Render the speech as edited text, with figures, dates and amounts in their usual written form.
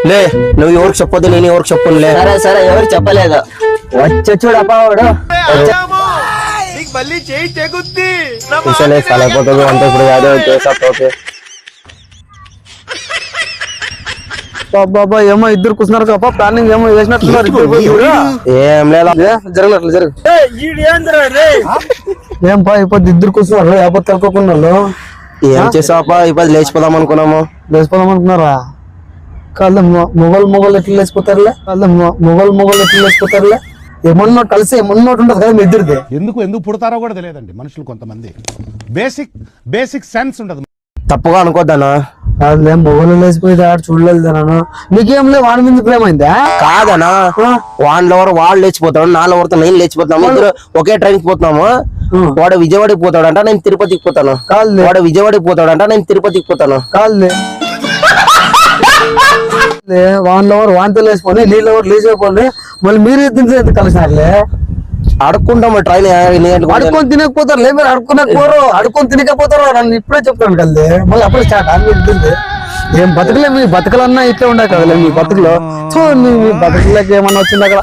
లే నువ్వు ఎవరికి చెప్పొద్దు, నేను ఎవరికి చెప్పనులే. సరే సరే, ఎవరికి చెప్పలేదు. వచ్చే చూడప్ప వాడు అయిపోతుంది అంటే ఇప్పుడు అదే చేసా. బాబా ఏమో ఇద్దరు కూర్చున్నారు కదా, ప్లానింగ్ ఏమో చేసినట్టున్నారు. ఏం లేదా జరగనట్లు జరగ ఏం పా ఇప్పుడు ఇద్దరు కూర్చున్నారు, లేకపోతే తలుకోకుండా ఏం చేసావా? ఇప్పుడు లేచిపోదాం అనుకున్నాము. లేచిపోదాం అనుకున్నారా? కాదు మొగలు ఎట్లా లేచిపోతారులే, మొగలు ఎట్లా లేచిపోతారులే. ఏమన్నా కలిసి ఏమన్నా ఉంటుంది కదా మీ ఇద్దరిది. ఎందుకు పుడతారో కూడా తెలియదండి మనుషులు కొంతమంది. బేసిక్ సెన్స్ ఉండదు. తప్పుగా అనుకోద్దానా? కాదులే, మొగలు లేచిపోయింది ఆడు చూడలేదన్నాను. నీకేం లే వాడి మీద ప్రేమ అయిందా? కాదనా, వాడు లేచిపోతాడు, నా ఎవరితో నేను లేచిపోతాము. ఇద్దరు ఒకే ట్రైన్కి పోతున్నాము. వాడు విజయవాడకి పోతాడంట, నేను తిరుపతికి పోతాను. కాదులే, వాడు విజయవాడకి పోతాడంట, నేను తిరుపతికి పోతాను. కాదులే వాన్లెవరు వాంతో లేచిపోయి నీళ్ళెవరు లేచిపోయి మళ్ళీ మీరు ఇద్దరు కలిసినారులే. అడుక్కుంటాము ట్రైన్ అడుక్కొని తినకపోతారు లే, మీరు అడుక్కొని తినకపోతారు. నన్ను ఇప్పుడే చెప్తాను కదే, మళ్ళీ అప్పుడే స్టార్ట్ అనిపిస్తుంది. ఏం బతుకులే, మీ బతుకులన్నా ఇట్లా ఉండే కదలే మీ బతుకులో. సో మీ బతుకులకి ఏమన్నా వచ్చింది అక్కడ